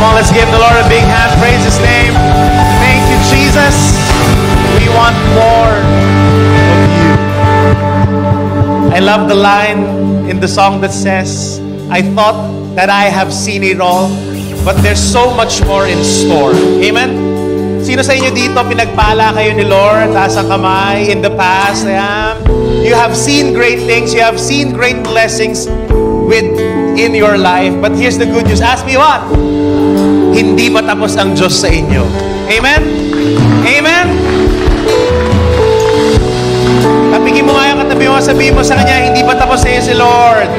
on, let's give the Lord a big hand. Praise His name. Thank you, Jesus. We want more of you. I love the line in the song that says, I thought that I have seen it all, but there's so much more in store. Amen? Sino sa inyo dito, pinagpala kayo ni Lord, taas ang kamay, in the past, ayan. You have seen great things, you have seen great blessings in your life, but here's the good news. Ask me what? Hindi pa tapos ang Diyos sa inyo. Amen? Amen? Tapigin mo nga yung katabi mo, sabihin mo sa Kanya, hindi pa tapos sa iyo si Lord.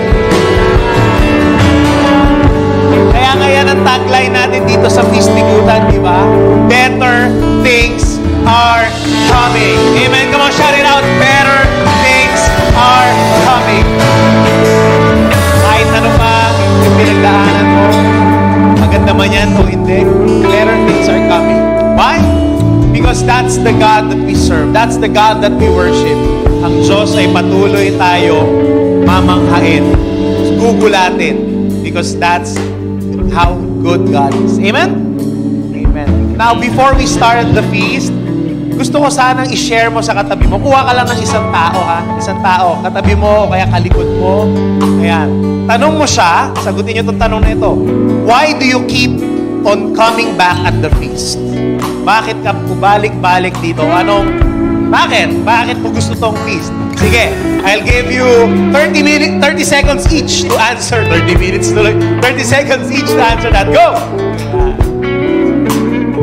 Kaya nga yan ang tagline natin dito sa Pistigutan, di ba? Better things are coming. Amen? Come on, shout it out. Better things are coming. Kahit ano pa yung pinagdaanan mo, maganda man yan o hindi, better things are coming. Why? Because that's the God that we serve. That's the God that we worship. Ang Diyos ay patuloy tayo mamanghain, gugulatin, because that's how good God is. Amen? Amen. Now, before we start the feast, gusto ko sanang i-share mo sa katabi mo. Kuha ka lang ng isang tao, ha? Isang tao. Katabi mo, o kaya kalikod mo. Ayan. Tanong mo siya, sagutin niyo itong tanong na ito. Why do you keep on coming back at the feast? Bakit ka balik-balik dito? Bakit? Bakit mo gusto tong feast? Sige, I'll give you 30 seconds each to answer. 30 seconds each to answer that. Go!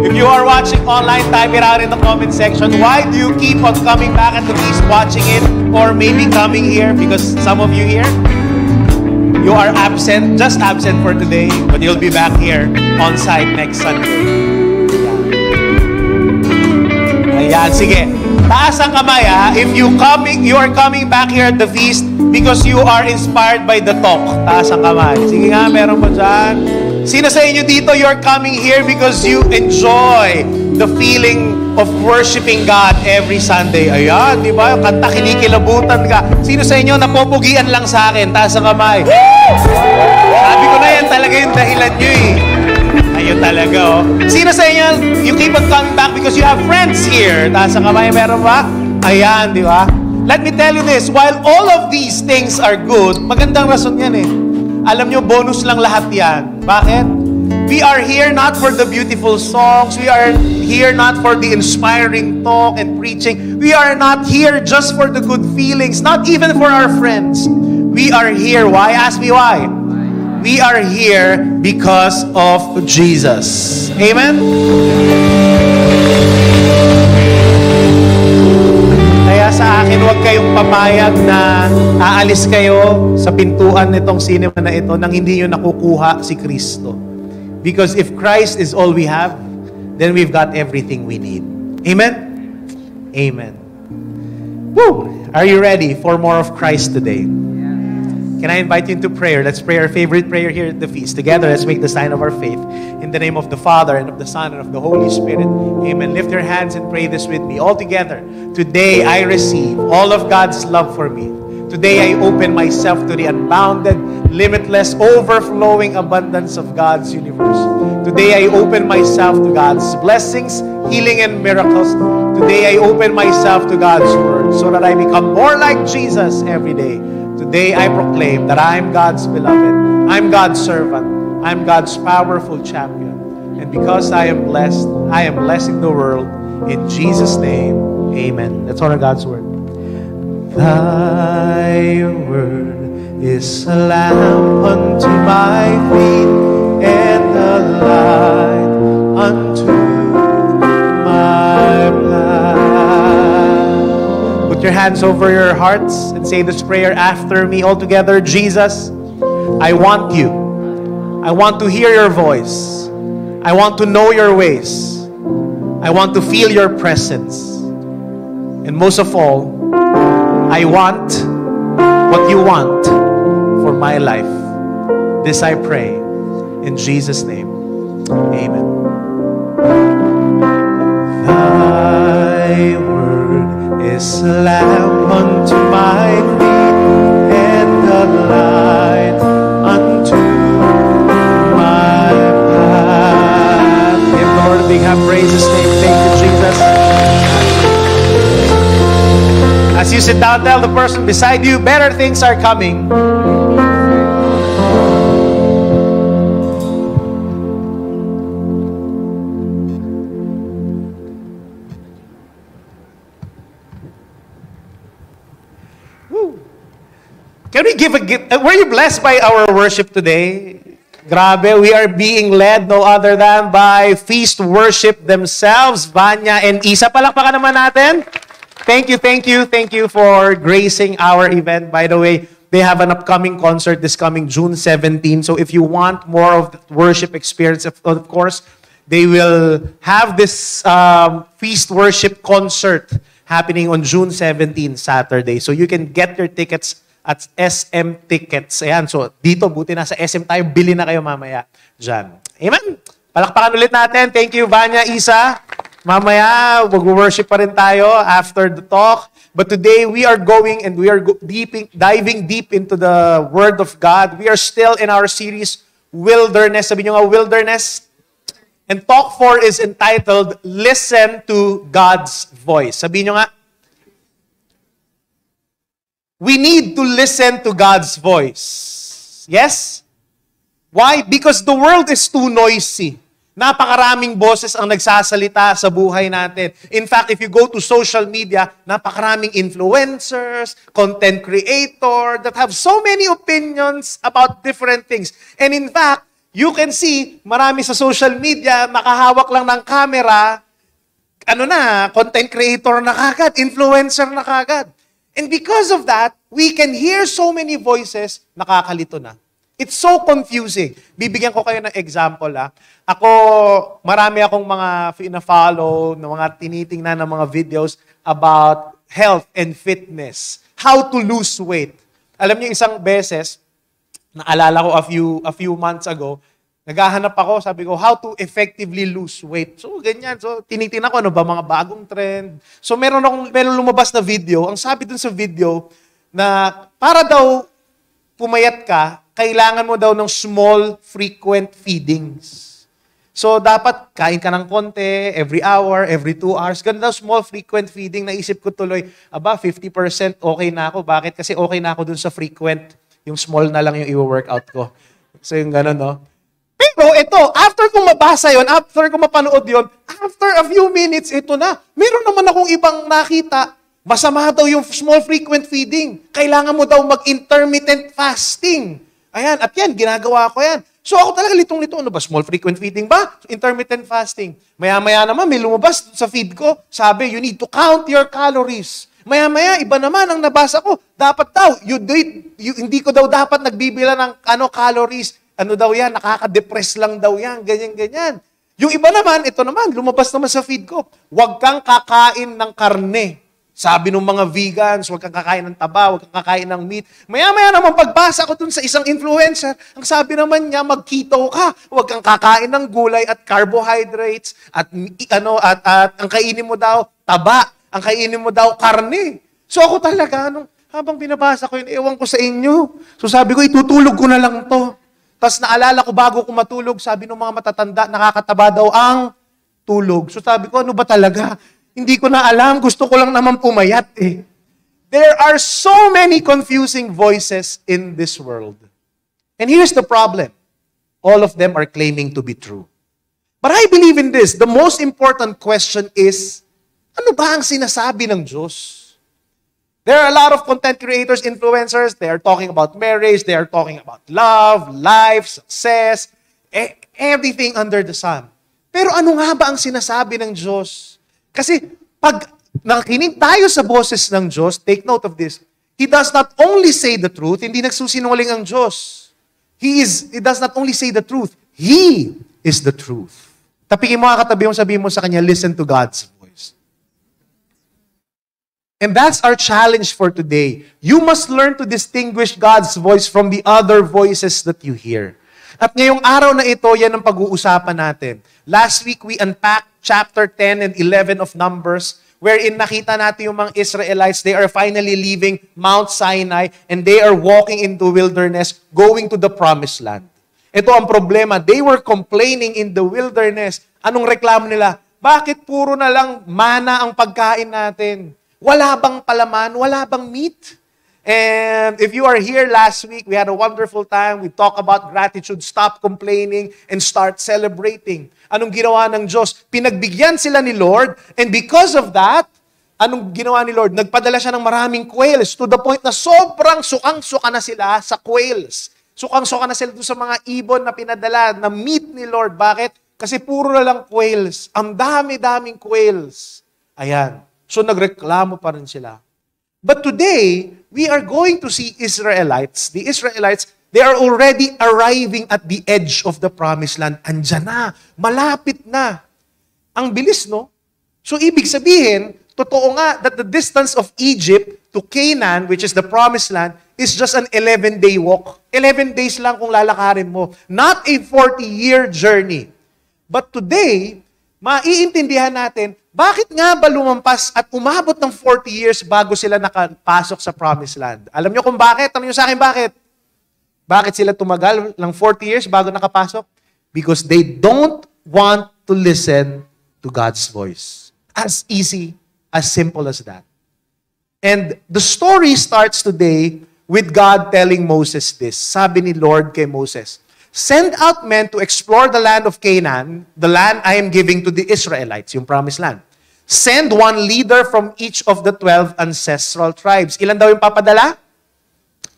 If you are watching online, type it out in the comment section. Why do you keep on coming back at the feast, watching it, or maybe coming here? Because some of you here, you are absent, just absent for today, but you'll be back here on site next Sunday. Ayan, sige. Taas ang kamay, ha? If you are coming back here at the feast because you are inspired by the talk. Taas ang kamay. Sige nga, meron mo dyan. Sino sa inyo dito, you're coming here because you enjoy the feeling of worshiping God every Sunday. Ayan, di ba? Yung kanta, kinikilabutan ka. Sino sa inyo, napopugian lang sa akin? Taas ang kamay. Sabi ko na yan, talaga yung dahilan nyo eh. Ayun talaga, oh. Sino sa inyo, you keep on coming back because you have friends here? Taas ang kamay, meron ba? Ayan, di ba? Let me tell you this, while all of these things are good, magandang rason yan eh. Alam nyo, bonus lang lahat yan. Bakit? We are here not for the beautiful songs. We are here not for the inspiring talk and preaching. We are not here just for the good feelings, not even for our friends. We are here. Why? Ask me why. We are here because of Jesus. Amen? Kaya sa akin, huwag kayong pamayag na aalis kayo sa pintuan nitong cinema na ito nang hindi nyo nakukuha si Kristo. Because if Christ is all we have, then we've got everything we need. Amen? Amen. Woo! Are you ready for more of Christ today? Can I invite you into prayer? Let's pray our favorite prayer here at the feast. Together, let's make the sign of our faith. In the name of the Father, and of the Son, and of the Holy Spirit. Amen. Lift your hands and pray this with me. All together. Today, I receive all of God's love for me. Today, I open myself to the unbounded, limitless, overflowing abundance of God's universe. Today, I open myself to God's blessings, healing, and miracles. Today, I open myself to God's word so that I become more like Jesus every day. Today, I proclaim that I'm God's beloved. I'm God's servant. I'm God's powerful champion. And because I am blessing the world. In Jesus' name, amen. Let's honor God's word. Thy word is a lamp unto my feet and a light unto my path. Put your hands over your hearts and say this prayer after me all together. Jesus, I want you. I want to hear your voice. I want to know your ways. I want to feel your presence. And most of all, I want what you want for my life. This I pray in Jesus' name. Amen. Thy word is a lamp unto my feet and a light unto my path. you sit down, tell the person beside you, better things are coming. Can we give a gift? Were you blessed by our worship today? Grabe, we are being led no other than by Feast Worship themselves, Vanya and Isa. Palakpakan naman natin. Thank you for gracing our event. By the way, they have an upcoming concert this coming June 17. So if you want more of the worship experience, of course, they will have this Feast Worship concert happening on June 17, Saturday. So you can get your tickets at SM Tickets. Ayan, so dito, buti nasa SM tayo, bili na kayo mamaya dyan. Amen? Palakpakan ulit natin. Thank you, Vanya, Isa. Mamaya, mag-worship pa rin tayo after the talk. But today, we are going and we are diving deep into the Word of God. We are still in our series, Wilderness. Sabi nyo nga, Wilderness. And Talk 4 is entitled, Listen to God's Voice. Sabi nyo nga, we need to listen to God's voice. Yes? Why? Because the world is too noisy. Napakaraming boses ang nagsasalita sa buhay natin. In fact, if you go to social media, napakaraming influencers, content creator that have so many opinions about different things. And in fact, you can see, marami sa social media, nakahawak lang ng camera, content creator na kagad, influencer na kagad. And because of that, we can hear so many voices, nakakalito na. It's so confusing. Bibigyan ko kayo ng example. Ako, marami akong mga na-follow, na mga tinitingnan ng mga videos about health and fitness. How to lose weight. Alam niyo, isang beses, naalala ko a few months ago, naghahanap ako, sabi ko, how to effectively lose weight. So, ganyan. So, tinitingnan ko, ano ba mga bagong trend. So, meron lumabas na video. Ang sabi dun sa video, na para daw pumayat ka, kailangan mo daw ng small, frequent feedings. So, dapat kain ka ng konti, every hour, every 2 hours. Ganun daw, small, frequent feeding. Naisip ko tuloy, 50% okay na ako. Bakit? Kasi okay na ako dun sa frequent. Yung small na lang yung i-workout ko. So, yung ganun, no? Pero ito, after kong mabasa yon, after kong mapanood yon, after a few minutes, ito na. Meron naman akong ibang nakita. Masama daw yung small frequent feeding. Kailangan mo daw mag-intermittent fasting. Ayan, at yan, ginagawa ko yan. So ako talaga litong-lito, ano ba? Small frequent feeding ba? Intermittent fasting. Maya-maya naman, may lumabas sa feed ko. Sabi, you need to count your calories. Maya-maya, iba naman ang nabasa ko. Dapat daw, hindi ko daw dapat nagbibila ng calories. Ano daw yan? Nakaka-depress lang daw yan. Ganyan-ganyan. Yung iba naman, ito naman, lumabas naman sa feed ko. Huwag kang kakain ng karne. Sabi ng mga vegans, huwag kang kakain ng taba, huwag kang kakain ng meat. Maya-maya naman, pagbasa ko dun sa isang influencer, ang sabi naman niya, mag-keto ka. Huwag kang kakain ng gulay at carbohydrates. At ang kainin mo daw, taba. Ang kainin mo daw, karne. So ako talaga, habang binabasa ko yun, ewan ko sa inyo. So sabi ko, itutulog ko na lang to. Tapos naalala ko bago ko matulog, sabi ng mga matatanda, nakakataba daw ang tulog. So sabi ko, ano ba talaga? Hindi ko na alam, gusto ko lang naman pumayat eh. There are so many confusing voices in this world. And here's the problem. All of them are claiming to be true. But I believe in this. The most important question is, ano ba ang sinasabi ng Diyos? There are a lot of content creators, influencers. They are talking about marriage. They are talking about love, life, success, everything under the sun. Pero ano nga ba ang sinasabi ng Diyos? Kasi pag nakikinig tayo sa boses ng Diyos, take note of this, He does not only say the truth, hindi nagsusinungaling ang Diyos. He does not only say the truth, He is the truth. Tapikin mo ang katabi mo, sabihin mo sa Kanya, listen to God's voice. And that's our challenge for today. You must learn to distinguish God's voice from the other voices that you hear. At ngayong araw na ito, yan ang pag-uusapan natin. Last week, we unpacked chapter 10 and 11 of Numbers, wherein nakita natin yung mga Israelites, they are finally leaving Mount Sinai and they are walking into wilderness, going to the promised land. Ito ang problema. They were complaining in the wilderness. Anong reklamo nila? Bakit puro na lang mana ang pagkain natin? Wala bang palaman? Wala bang meat? And if you are here last week, we had a wonderful time. We talked about gratitude. Stop complaining and start celebrating. Anong ginawa ng Diyos? Pinagbigyan sila ni Lord, and because of that, anong ginawa ni Lord? Nagpadala siya ng maraming quails to the point na sobrang sukang-suka na sila sa quails. Sukang-suka na sila doon sa mga ibon na pinadala na meat ni Lord. Bakit? Kasi puro na lang quails. Ang dami-daming quails. Ayan. So nagreklamo pa rin sila. But today, we are going to see Israelites. The Israelites, they are already arriving at the edge of the promised land. Andyan na. Malapit na. Ang bilis, no? So ibig sabihin, totoo nga that the distance of Egypt to Canaan, which is the promised land, is just an 11-day walk. 11 days lang kung lalakarin mo. Not a 40-year journey. But today, maiintindihan natin, bakit nga ba lumampas at umabot ng 40 years bago sila nakapasok sa promised land? Alam nyo kung bakit? Alam nyo sa akin bakit? Bakit sila tumagal ng 40 years bago nakapasok? Because they don't want to listen to God's voice. As easy, as simple as that. And the story starts today with God telling Moses this. Sabi ni Lord kay Moses, "Send out men to explore the land of Canaan, the land I am giving to the Israelites," yung promised land. "Send one leader from each of the 12 ancestral tribes." Ilan daw yung papadala?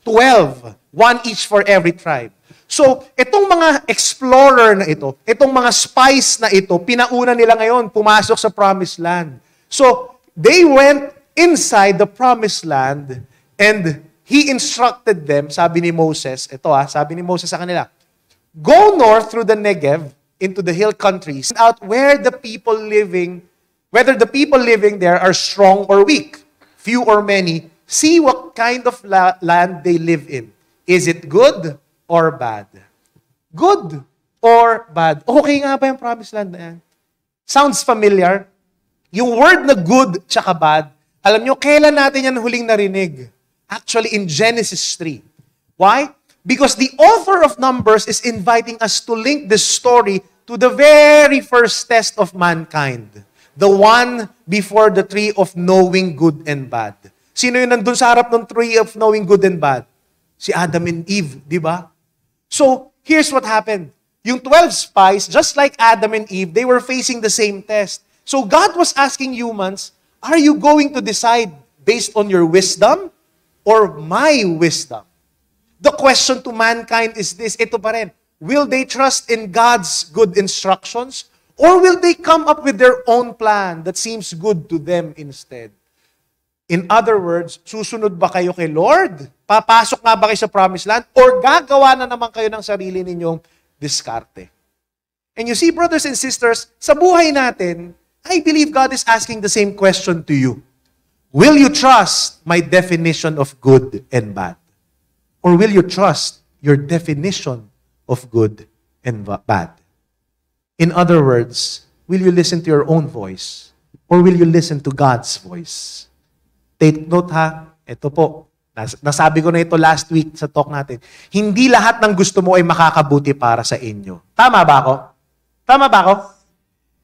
12. One each for every tribe. So, itong mga explorer na ito, itong mga spies na ito, pinauna nila ngayon, pumasok sa promised land. So, they went inside the promised land and He instructed them, sabi ni Moses, sabi ni Moses sa kanila, "Go north through the Negev into the hill countries, out where the people living, whether the people living there are strong or weak, few or many, see what kind of land they live in. Is it good or bad?" Good or bad? Okay nga ba yung promised land na yan? Sounds familiar? Yung word na good tsaka bad, alam nyo, kailan natin yan huling narinig? Actually, in Genesis 3. Why? Because the author of Numbers is inviting us to link this story to the very first test of mankind. The one before the tree of knowing good and bad. Sino yun nandun sa harap ng tree of knowing good and bad? Si Adam and Eve, di ba? So, here's what happened. Yung 12 spies, just like Adam and Eve, they were facing the same test. So, God was asking humans, are you going to decide based on your wisdom or my wisdom? The question to mankind is this, ito pa rin, will they trust in God's good instructions or will they come up with their own plan that seems good to them instead? In other words, susunod ba kayo kay Lord? Papasok nga ba kayo sa promised land? Or gagawa na naman kayo ng sarili ninyong diskarte? And you see, brothers and sisters, sa buhay natin, I believe God is asking the same question to you. Will you trust my definition of good and bad? Or will you trust your definition of good and bad? In other words, will you listen to your own voice? Or will you listen to God's voice? Take note ha, ito po, nasabi ko na ito last week sa talk natin. Hindi lahat ng gusto mo ay makakabuti para sa inyo. Tama ba ako? Tama ba ako?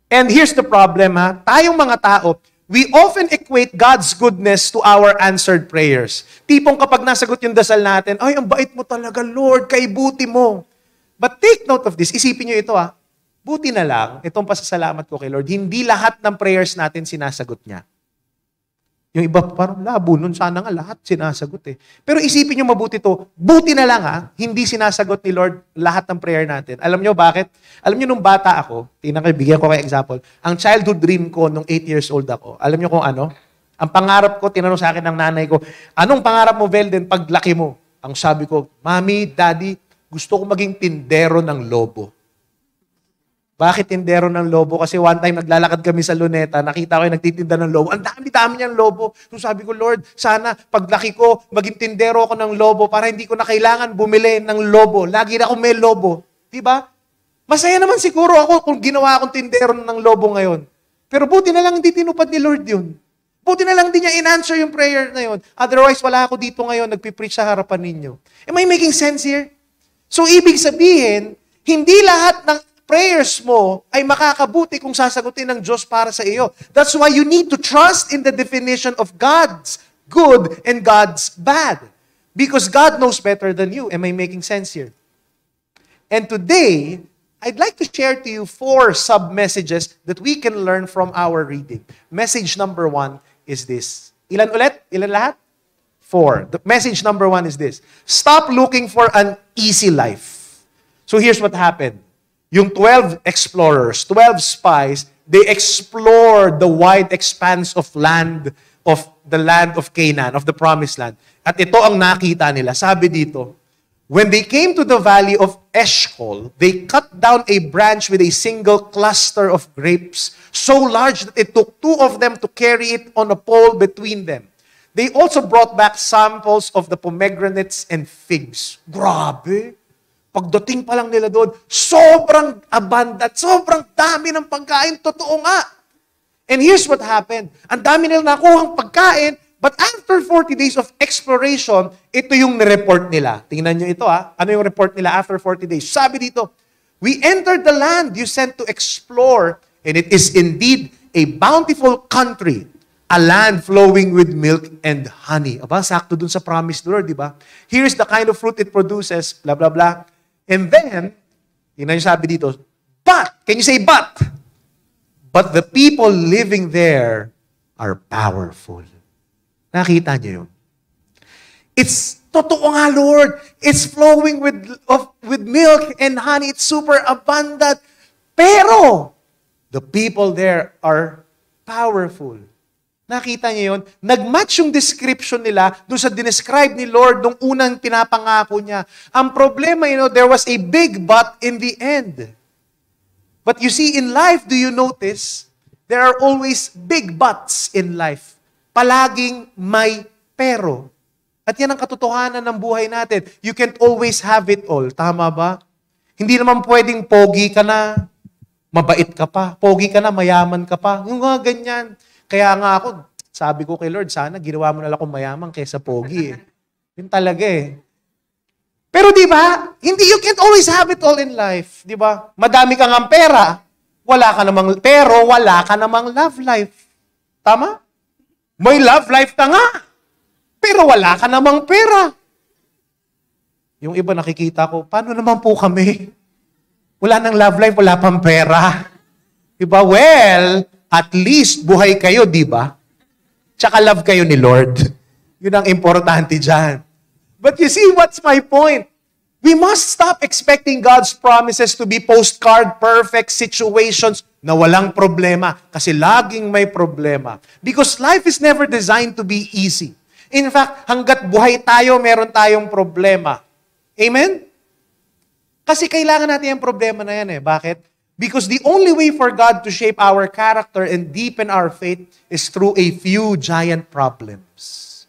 And here's the problem ha, tayong mga tao, we often equate God's goodness to our answered prayers. Tipong kapag nasagot yung dasal natin, ay, ang bait mo talaga, Lord, kaibuti mo. But take note of this, isipin nyo ito ha, buti na lang, itong pasasalamat ko kay Lord, hindi lahat ng prayers natin sinasagot niya. Yung iba parang labo, nun sana nga lahat sinasagot eh. Pero isipin nyo mabuti to, buti na lang ha, hindi sinasagot ni Lord lahat ng prayer natin. Alam nyo bakit? Alam nyo nung bata ako, bigyan ko kayo example, ang childhood dream ko nung 8 years old ako, alam nyo kung ano? Ang pangarap ko, tinanong sa akin ng nanay ko, anong pangarap mo, Velden, paglaki mo? Ang sabi ko, Mami, Daddy, gusto ko maging tindero ng lobo. Bakit tindero ng lobo? Kasi one time naglalakad kami sa Luneta, nakita ko yung nagtitinda ng lobo. Ang dami-dami niyang lobo. So sabi ko, Lord, sana paglaki ko, maging tindero ako ng lobo para hindi ko na kailangan bumili ng lobo. Lagi na akong may lobo. Diba? Masaya naman siguro ako kung ginawa akong tindero ng lobo ngayon. Pero buti na lang hindi tinupad ni Lord yun. Buti na lang hindi niya in-answer yung prayer na yun. Otherwise, wala ako dito ngayon, nagpipreach sa harapan ninyo. Am I making sense here? So, ibig sabihin, hindi lahat ng prayers mo ay makakabuti kung sasagutin ng Diyos para sa iyo. That's why you need to trust in the definition of God's good and God's bad. Because God knows better than you. Am I making sense here? And today, I'd like to share to you 4 sub-messages that we can learn from our reading. Message number 1 is this. Ilan ulit? Ilan lahat? 4. The message number 1 is this. Stop looking for an easy life. So here's what happened. Yung 12 explorers, 12 spies, they explored the wide expanse of the land of Canaan, of the promised land. At ito ang nakita nila. Sabi dito, when they came to the valley of Eshcol, they cut down a branch with a single cluster of grapes, so large that it took 2 of them to carry it on a pole between them. They also brought back samples of the pomegranates and figs. Grabe! Pagdating pa lang nila doon, sobrang abundant, sobrang dami ng pagkain. Totoo nga. And here's what happened. Ang dami nila nakuhang pagkain, but after 40 days of exploration, ito yung nireport nila. Tingnan nyo ito ha. Ano yung report nila after 40 days? Sabi dito, we entered the land you sent to explore, and it is indeed a bountiful country, a land flowing with milk and honey. Aba, sakto dun sa promised Lord, di ba? Here's the kind of fruit it produces, blah, blah, blah. And then, tingnan yung sabi dito, but, can you say but? But the people living there are powerful. Nakita niyo yun? It's totoo nga, Lord. It's flowing with milk and honey. It's super abundant. Pero, the people there are powerful. Nakita niyo yun? Nag-match yung description nila doon sa dinescribe ni Lord nung unang pinapangako niya. Ang problema, there was a big but in the end. But you see, in life, do you notice, there are always big buts in life. Palaging may pero. At yan ang katotohanan ng buhay natin. You can't always have it all. Tama ba? Hindi naman pwedeng pogi ka na, mabait ka pa. Pogi ka na, mayaman ka pa. Yung mga ganyan. Kaya nga ako, sabi ko kay Lord, sana ginawa mo na lang akong mayaman kaysa pogi. Yun talaga eh. Pero di ba, you can't always have it all in life. Di ba? Madami kang ang pera, wala ka namang love life. Tama? May love life ka nga, pero wala ka namang pera. Yung iba nakikita ko, paano naman po kami? Wala nang love life, wala pang pera. Di ba? Well, at least buhay kayo, di ba? Tsaka love kayo ni Lord. Yun ang importante dyan. But you see, what's my point? We must stop expecting God's promises to be postcard perfect situations na walang problema. Kasi laging may problema. Because life is never designed to be easy. In fact, hanggat buhay tayo, meron tayong problema. Amen? Kasi kailangan natin yung problema na yan eh. Bakit? Because the only way for God to shape our character and deepen our faith is through a few giant problems.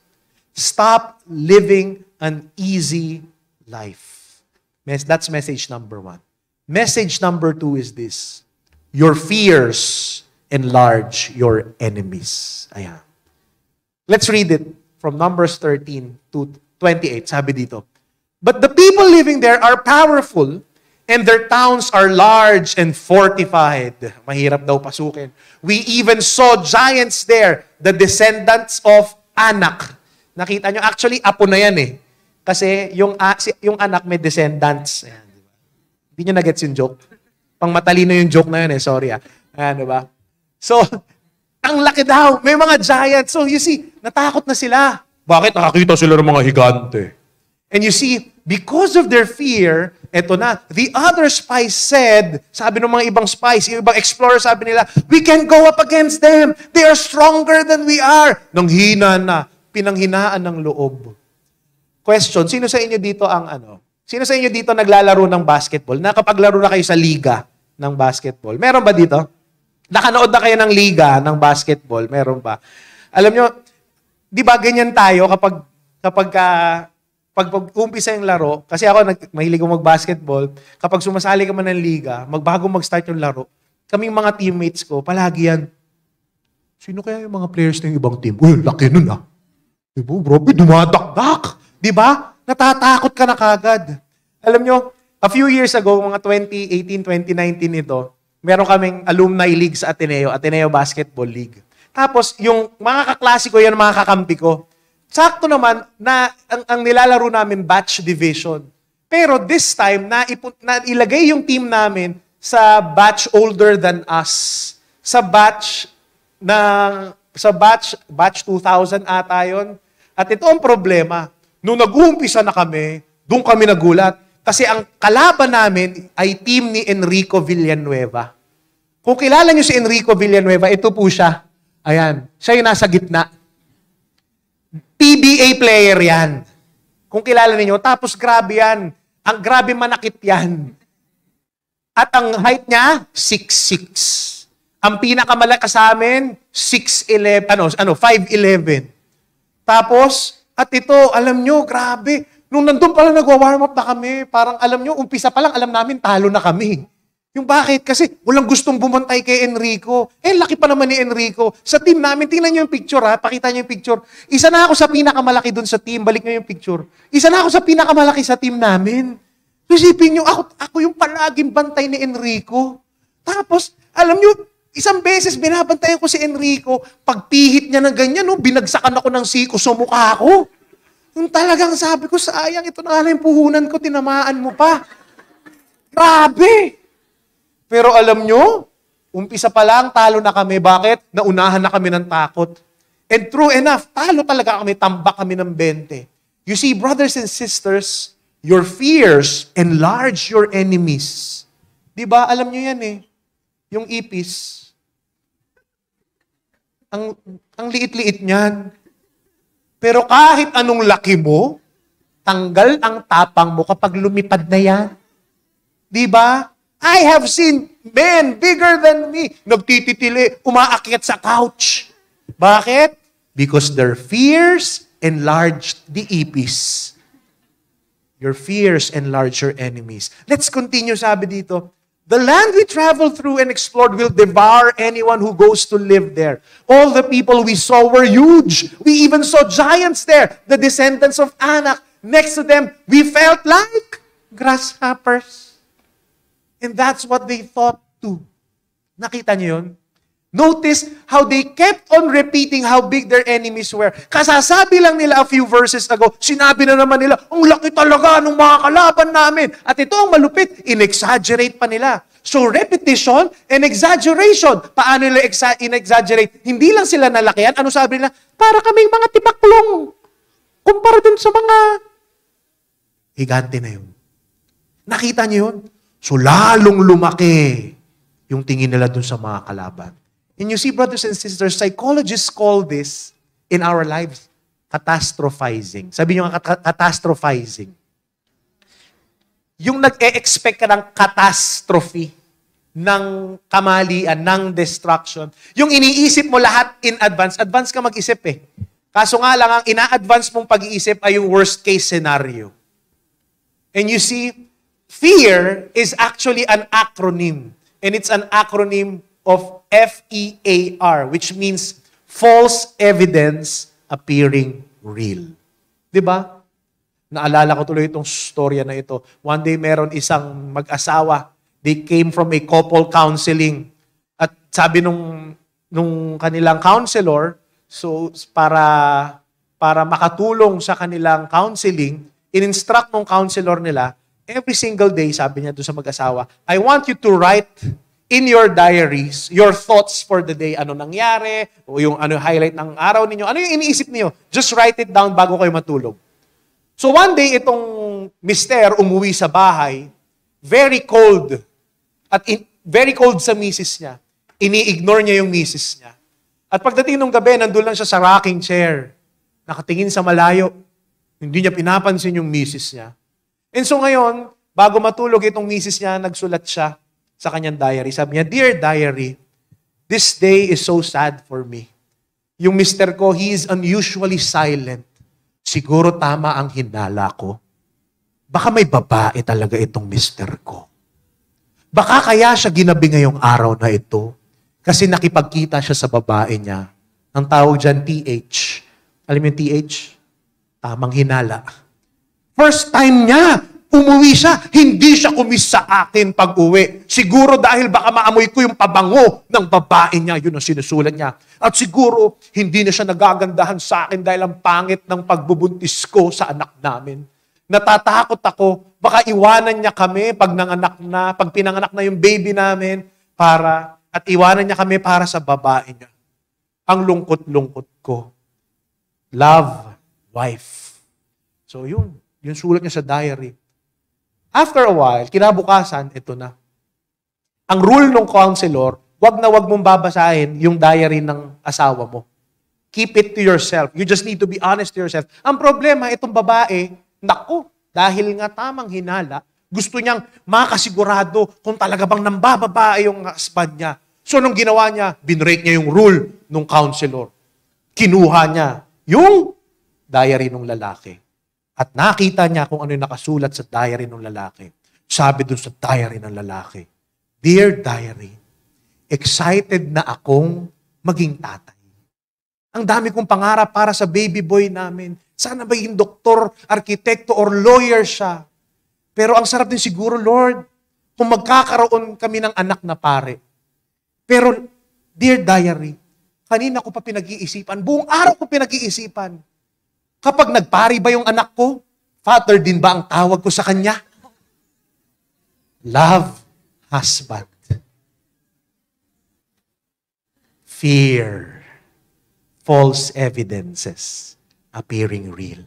Stop living an easy life. That's message number 1. Message number 2 is this. Your fears enlarge your enemies. Ayan. Let's read it from Numbers 13 to 28. Sabi dito, but the people living there are powerful, and their towns are large and fortified. Mahirap daw pasukin. We even saw giants there, the descendants of Anak. Nakita nyo, actually, apo na yan eh. Kasi yung anak may descendants. Ayan, diba? Hindi nyo na-gets yung joke. Pang matalino yung joke na yun eh, sorry ah. Ayan, diba? So, ang laki daw. May mga giants. So, you see, natakot na sila. Bakit? Nakakita sila ng mga higante. And you see, because of their fear, eto na, the other spies said, sabi ng mga ibang spies, yung ibang explorers, sabi nila, we can go up against them. They are stronger than we are. Nang hina na, pinanghinaan ng loob. Question, sino sa inyo dito sino sa inyo dito naglalaro ng basketball? Nakapaglaro na kayo sa liga ng basketball? Meron ba dito? Nakanood na kayo ng liga ng basketball? Meron ba? Alam nyo, di ba ganyan tayo pag umpisa yung laro, kasi ako mahilig akong mag-basketball, kapag sumasali ka man ng liga, bago mag-start yung laro, kaming mga teammates ko, palagi yan, sino kaya yung mga players ng ibang team? Uy, laki nun ah. Diba, bro, dumadakdak. Diba? Natatakot ka na kagad. Alam nyo, A few years ago, mga 2018, 2019 ito, meron kaming alumni league sa Ateneo Basketball League. Tapos, yung mga kaklase ko yan, mga kakampi ko, sakto naman na ang nilalaro namin batch division. Pero this time, ilagay yung team namin sa batch older than us. Sa batch 2000 ata yun. At ito ang problema. Nung nag-uumpisa na kami, doon kami nagulat. Kasi ang kalaban namin ay team ni Enrico Villanueva. Kung kilala niyo si Enrico Villanueva, ito po siya. Ayan. Siya yung nasa gitna. PBA player yan. Kung kilala niyo, tapos grabe yan. Ang grabe manakit yan. At ang height niya, 6'6". Ang pinakamalaki sa amin, 5'11". Tapos, at ito, alam nyo, grabe. Nung nandun pala nagwa-warm up na kami, parang alam nyo, umpisa pa lang, alam namin, talo na kami. Yung bakit? Kasi walang gustong bumantay kay Enrico. Laki pa naman ni Enrico. Sa team namin, tingnan nyo yung picture ha, pakita nyo yung picture. Isa na ako sa pinakamalaki dun sa team, balik nyo yung picture. Isa na ako sa pinakamalaki sa team namin. Isipin nyo, ako yung palaging bantay ni Enrico. Tapos, alam nyo, isang beses binabantayan ko si Enrico, pagpihit niya ng ganyan, binagsakan ako ng siko sa mukha ko. Yung talagang sabi ko, sayang, ito na nga yung puhunan ko, tinamaan mo pa. Grabe! Pero alam nyo, umpisa pa lang, talo na kami. Bakit? Naunahan na kami ng takot. And true enough, talo talaga kami, tambak kami ng 20. You see, brothers and sisters, your fears enlarge your enemies. Diba? Alam nyo yan eh. Yung ipis. Ang liit-liit niyan. Pero kahit anong laki mo, tanggal ang tapang mo kapag lumipad na yan. Diba? I have seen men bigger than me. Nagtititili, umaakyat sa couch. Bakit? Because their fears enlarged the ipis. Your fears enlarge your enemies. Let's continue, sabi dito. The land we traveled through and explored will devour anyone who goes to live there. All the people we saw were huge. We even saw giants there, the descendants of Anak. Next to them, we felt like grasshoppers. And that's what they thought too. Nakita niyo yun? Notice how they kept on repeating how big their enemies were. Kasasabi lang nila a few verses ago, sinabi na naman nila, ang laki talaga ng mga kalaban namin. At ito ang malupit, in-exaggerate pa nila. So repetition and exaggeration. Paano nila in-exaggerate? Hindi lang sila nalakihan. Ano sabi nila? Para kaming mga tipaklong. Kumpara dun sa mga higante na yun. Nakita niyo yun? So lalong lumaki yung tingin nila dun sa mga kalaban. And you see, brothers and sisters, psychologists call this, in our lives, catastrophizing. Sabi nyo nga, catastrophizing. Yung nag-e-expect ka ng catastrophe, ng kamalian, ng destruction. Yung iniisip mo lahat in advance ka mag-isip eh. Kaso nga lang, ang ina-advance mong pag-iisip ay yung worst case scenario. And you see, fear is actually an acronym. And it's an acronym of FEAR, which means false evidence appearing real. Diba? Naalala ko tuloy itong storya na ito. One day, meron isang mag-asawa. They came from a couple counseling. At sabi nung kanilang counselor, so para makatulong sa kanilang counseling, in-instruct ng counselor nila, every single day, sabi niya doon sa mag-asawa, I want you to write in your diaries, your thoughts for the day, ano nangyari, o yung highlight ng araw ninyo, ano yung iniisip niyo? Just write it down bago kayo matulog. So one day, itong mister umuwi sa bahay, very cold. At very cold sa misis niya. Ini-ignore niya yung misis niya. At pagdating ng gabi, nandun lang siya sa rocking chair. Nakatingin sa malayo. Hindi niya pinapansin yung misis niya. And so ngayon, bago matulog itong misis niya, nagsulat siya sa kanyang diary. Sabi niya, Dear diary, this day is so sad for me. Yung mister ko, he is unusually silent. Siguro tama ang hinala ko. Baka may babae talaga itong mister ko. Baka kaya siya ginabi ngayong araw na ito kasi nakipagkita siya sa babae niya. Ang tawag dyan, TH. Alam mo yung TH? Tamang hinala. First time niya Umuwi siya, hindi siya kumis sa akin pag-uwi. Siguro dahil baka maamoy ko yung pabango ng babae niya. Yun ang sinusulat niya. At siguro, hindi na siya nagagandahan sa akin dahil ang pangit ng pagbubuntis ko sa anak namin. Natatakot ako, baka iwanan niya kami pag pinanganak na yung baby namin at iwanan niya kami para sa babae niya. Ang lungkot-lungkot ko. Love, wife. So yun sulat niya sa diary. After a while, kinabukasan, ito na. Ang rule ng counselor, wag mong babasahin yung diary ng asawa mo. Keep it to yourself. You just need to be honest to yourself. Ang problema, itong babae, naku, dahil nga tamang hinala, gusto niyang makasigurado kung talaga bang nambababae yung husband niya. So, nung ginawa niya, binrake niya yung rule ng counselor. Kinuha niya yung diary ng lalaki. At nakita niya kung ano yung nakasulat sa diary ng lalaki. Sabi dun sa diary ng lalaki, Dear Diary, excited na akong maging tatay. Ang dami kong pangarap para sa baby boy namin. Sana maging doktor, arkitekto, or lawyer siya. Pero ang sarap din siguro, Lord, kung magkakaroon kami ng anak na pare. Pero, Dear Diary, kanina ko pa pinag-iisipan, buong araw ko pinag-iisipan, kapag nagpari ba yung anak ko, father din ba ang tawag ko sa kanya? Love, husband. Fear, false evidences appearing real.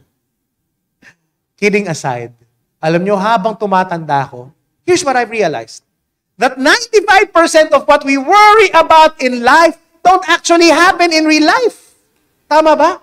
Kidding aside, alam nyo, habang tumatanda ko, here's what I've realized. That 95% of what we worry about in life don't actually happen in real life. Tama ba?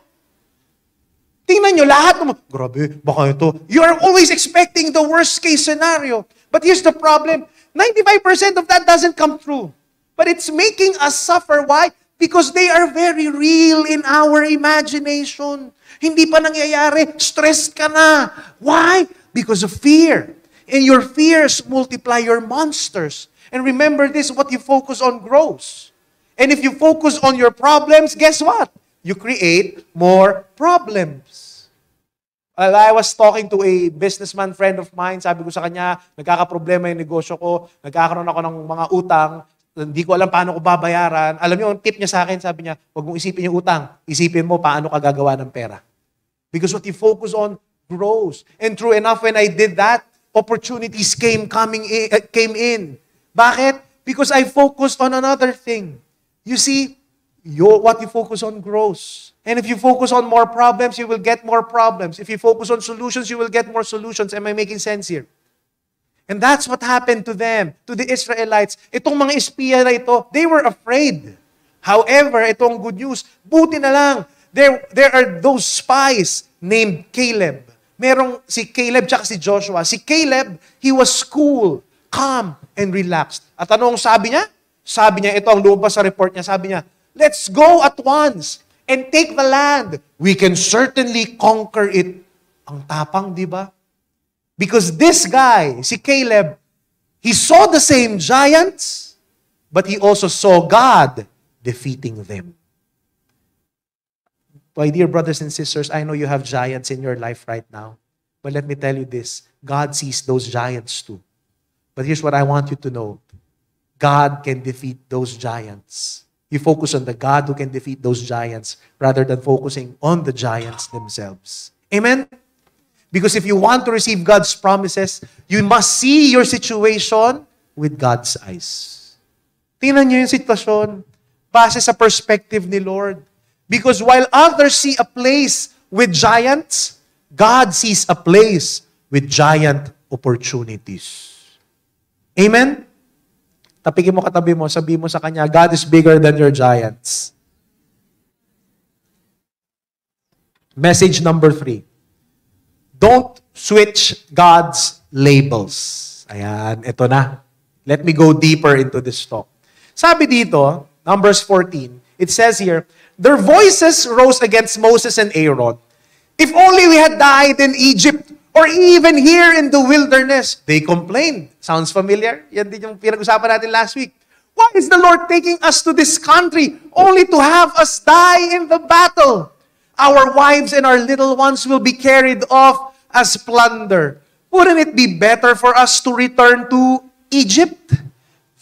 Tingnan nyo, lahat naman, grabe, baka ito. You are always expecting the worst case scenario. But here's the problem. 95% of that doesn't come true. But it's making us suffer. Why? Because they are very real in our imagination. Hindi pa nangyayari, stressed ka na. Why? Because of fear. And your fears multiply your monsters. And remember this, what you focus on grows. And if you focus on your problems, guess what? You create more problems. Well, I was talking to a businessman friend of mine. Sabi ko sa kanya, nagkakaproblema yung negosyo ko. Nagkakaroon ako ng mga utang. Hindi ko alam paano ko babayaran. Alam niyo, ang tip niya sa akin, sabi niya, huwag mong isipin yung utang. Isipin mo paano ka gagawa ng pera. Because what you focus on grows. And true enough, when I did that, opportunities came in. Bakit? Because I focused on another thing. You see, what you focus on grows. And if you focus on more problems, you will get more problems. If you focus on solutions, you will get more solutions. Am I making sense here? And that's what happened to them, to the Israelites. Itong mga espiya na ito, they were afraid. However, itong good news, buti na lang, there are those spies named Caleb. Merong si Caleb tsaka si Joshua. Si Caleb, he was cool, calm, and relaxed. At anong sabi niya? Sabi niya, ito ang lumabas sa report niya, sabi niya, let's go at once and take the land. We can certainly conquer it. Ang tapang, di ba? Because this guy, si Caleb, he saw the same giants, but he also saw God defeating them. My dear brothers and sisters, I know you have giants in your life right now. But let me tell you this, God sees those giants too. But here's what I want you to know. God can defeat those giants. You focus on the God who can defeat those giants rather than focusing on the giants themselves. Amen? Because if you want to receive God's promises, you must see your situation with God's eyes. Tingnan niyo yung sitwasyon base sa perspective ni Lord. Because while others see a place with giants, God sees a place with giant opportunities. Amen? Tapikin mo katabi mo, sabihin mo sa kanya, God is bigger than your giants. Message number 3. Don't switch God's labels. Ayan, ito na. Let me go deeper into this talk. Sabi dito, Numbers 14, it says here, their voices rose against Moses and Aaron. If only we had died in Egypt or even here in the wilderness. They complained. Sounds familiar? Yan din yung pinag-usapan natin last week. Why is the Lord taking us to this country only to have us die in the battle? Our wives and our little ones will be carried off as plunder. Wouldn't it be better for us to return to Egypt?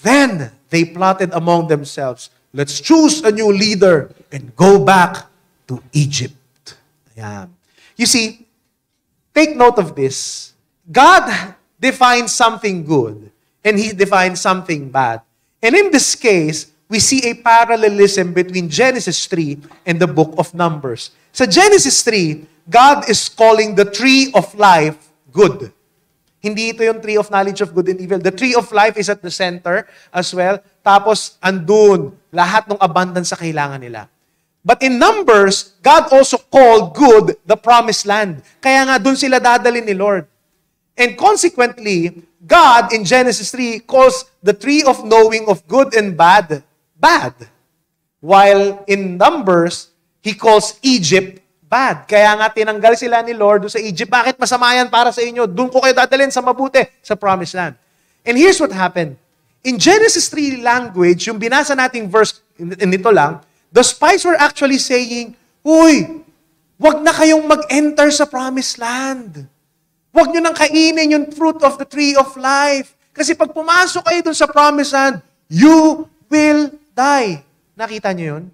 Then they plotted among themselves, let's choose a new leader and go back to Egypt. Ayan. You see, take note of this. God defines something good and He defines something bad. And in this case, we see a parallelism between Genesis 3 and the book of Numbers. Sa Genesis 3, God is calling the tree of life good. Hindi ito yung tree of knowledge of good and evil. The tree of life is at the center as well. Tapos, andun, lahat ng abundance sa kailangan nila. But in Numbers, God also called good the promised land. Kaya nga, dun sila dadalhin ni Lord. And consequently, God in Genesis 3 calls the tree of knowing of good and bad, bad. While in Numbers, He calls Egypt bad. Kaya nga tinanggal sila ni Lord doon sa Egypt. Bakit masama yan para sa inyo? Doon ko kayo dadalhin sa mabuti, sa promised land. And here's what happened. In Genesis 3 language, yung binasa nating verse, nito lang, the spies were actually saying, uy, wag na kayong mag-enter sa promised land. Wag nyo nang kainin yung fruit of the tree of life. Kasi pag pumasok kayo doon sa promised land, you will die. Nakita nyo yun?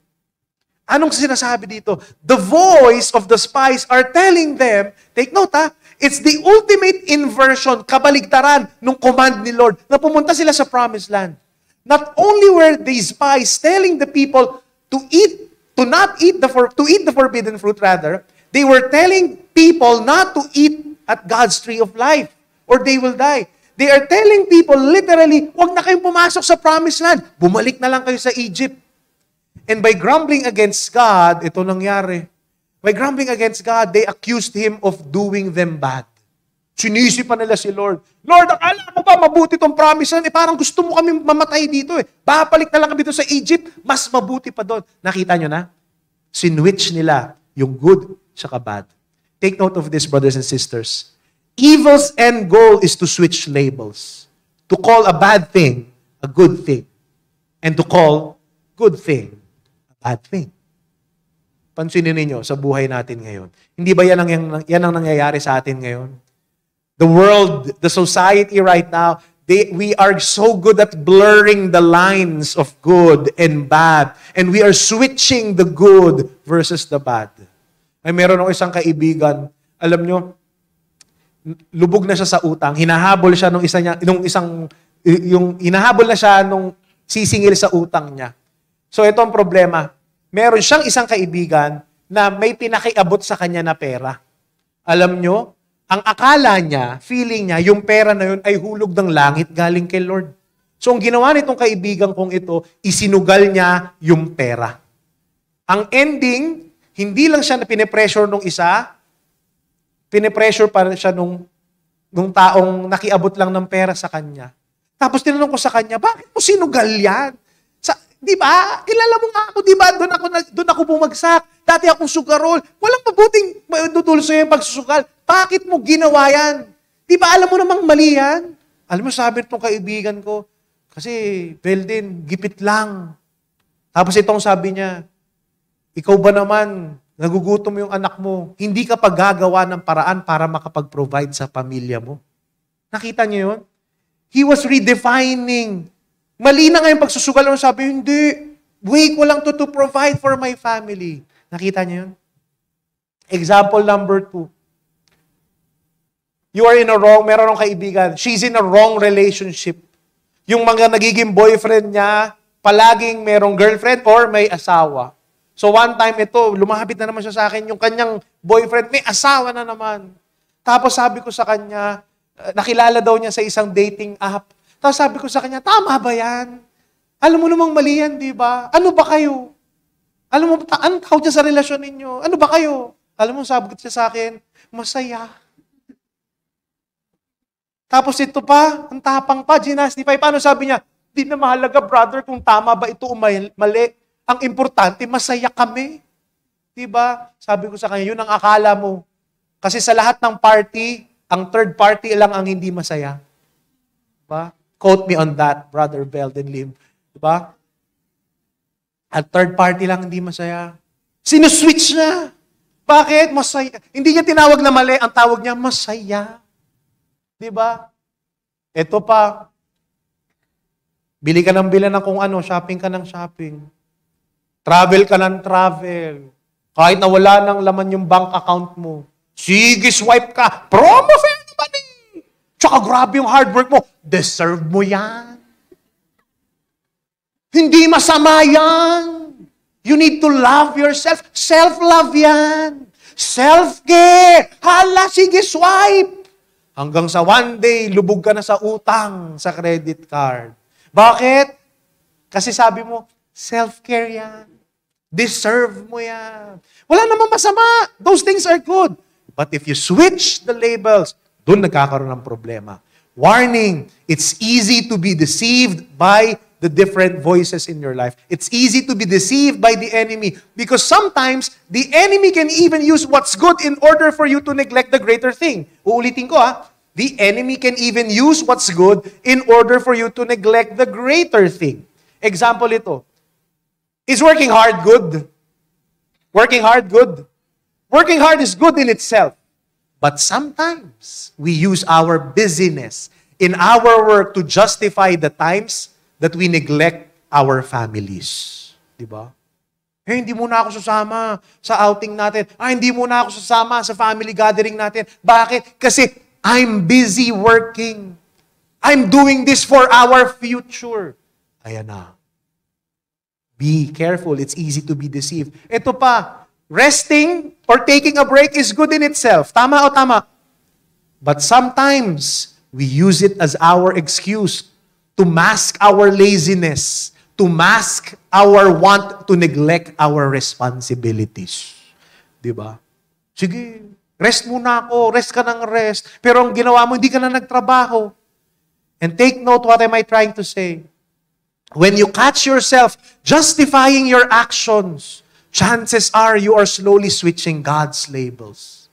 Anong sinasabi dito? The voice of the spies are telling them, take note it's the ultimate inversion, kabaligtaran ng command ni Lord na pumunta sila sa promised land. Not only were these spies telling the people to eat the forbidden fruit rather, they were telling people not to eat at God's tree of life or they will die. They are telling people literally, huwag na kayong pumasok sa promised land. Bumalik na lang kayo sa Egypt. And by grumbling against God, ito nangyari. By grumbling against God, they accused Him of doing them bad. Sinisi pa nila si Lord. Lord, akala mo ba mabuti itong promise na? Parang gusto mo kami mamatay dito eh. Babalik na lang kami dito sa Egypt, mas mabuti pa doon. Nakita nyo na? Sinwitch nila yung good tsaka bad. Take note of this, brothers and sisters. Evil's end goal is to switch labels. To call a bad thing a good thing. And to call good thing bad thing. Pansinin ninyo sa buhay natin ngayon. Hindi ba yan ang nangyayari sa atin ngayon? The world, the society right now, we are so good at blurring the lines of good and bad. And we are switching the good versus the bad. Ay meron ako isang kaibigan, alam nyo, lubog na siya sa utang, hinahabol siya hinahabol na siya nung sisingil sa utang niya. So ito ang problema. Meron siyang isang kaibigan na may pinakiabot sa kanya na pera. Alam nyo, ang akala niya, feeling niya, yung pera na yun ay hulog ng langit galing kay Lord. So ang ginawa nitong kaibigan kong ito, isinugal niya yung pera. Ang ending, hindi lang siya na pinipressure nung isa, pinipressure pa siya nung taong nakiabot lang ng pera sa kanya. Tapos tinanong ko sa kanya, bakit mo sinugal yan? Di ba? Kilala mo nga ako, di ba? Doon ako bumagsak. Dati akong sugarol. Walang mabuting dudulo sa'yo yung pagsusugal. Bakit mo ginawa yan? Di ba alam mo namang mali yan? Alam mo, sabi itong kaibigan ko, kasi, Beldin, gipit lang. Tapos itong sabi niya, ikaw ba naman, nagugutom yung anak mo, hindi ka paggagawa ng paraan para makapag-provide sa pamilya mo. Nakita niyo yun? He was redefining. Mali na nga yung pagsusugal. Sabi, hindi. Way ko lang to provide for my family. Nakita niyo yun? Example number 2. You are in a wrong, meron ng kaibigan, she's in a wrong relationship. Yung mga nagiging boyfriend niya, palaging merong girlfriend or may asawa. So one time ito, lumapit na naman siya sa akin, yung kanyang boyfriend, may asawa na naman. Tapos sabi ko sa kanya, nakilala daw niya sa isang dating app. Tapos sabi ko sa kanya, tama ba yan? Alam mo namang mali yan, di ba? Ano ba kayo? Alam mo, anong tawag niya sa relasyon ninyo? Ano ba kayo? Alam mo, sabi ko siya sa akin, masaya. Tapos ito pa, ang tapang pa, ginastify. Paano sabi niya? Di na mahalaga, brother, kung tama ba ito o mali. Ang importante, masaya kami. Di ba? Sabi ko sa kanya, yun ang akala mo. Kasi sa lahat ng party, ang third party lang ang hindi masaya. Diba? Quote me on that, Brother Belden Lim. Diba? At third party lang hindi masaya. Sinuswitch na. Bakit? Masaya. Hindi niya tinawag na mali, ang tawag niya, masaya. Di ba? Ito pa, bili ka ng bilan ng kung ano, shopping ka ng shopping. Travel ka ng travel. Kahit na wala nang laman yung bank account mo. Sige, swipe ka. Promo for anybody. Tsaka grabe yung hard work mo. Deserve mo yan. Hindi masama yan. You need to love yourself. Self-love yan. Self-care. Hala, sige, swipe. Hanggang sa one day, lubog ka na sa utang sa credit card. Bakit? Kasi sabi mo, self-care yan. Deserve mo yan. Wala namang masama. Those things are good. But if you switch the labels, doon nagkakaroon ng problema. Warning, it's easy to be deceived by the different voices in your life. It's easy to be deceived by the enemy because sometimes the enemy can even use what's good in order for you to neglect the greater thing. Uulitin ko the enemy can even use what's good in order for you to neglect the greater thing. Example ito. Is working hard good? Working hard good? Working hard is good in itself. But sometimes we use our busyness in our work to justify the times that we neglect our families. Diba? Hindi muna ako susama sa outing natin. Hindi muna ako susama sa family gathering natin. Bakit? Kasi I'm busy working. I'm doing this for our future. Ayan na. Be careful. It's easy to be deceived. Ito pa, resting or taking a break is good in itself. Tama o tama? But sometimes, we use it as our excuse to mask our laziness, to mask our want to neglect our responsibilities. Diba? Sige, rest muna ako, rest ka ng rest. Pero ang ginawa mo, hindi ka na nagtrabaho. And take note what am I trying to say. When you catch yourself justifying your actions, chances are you are slowly switching God's labels.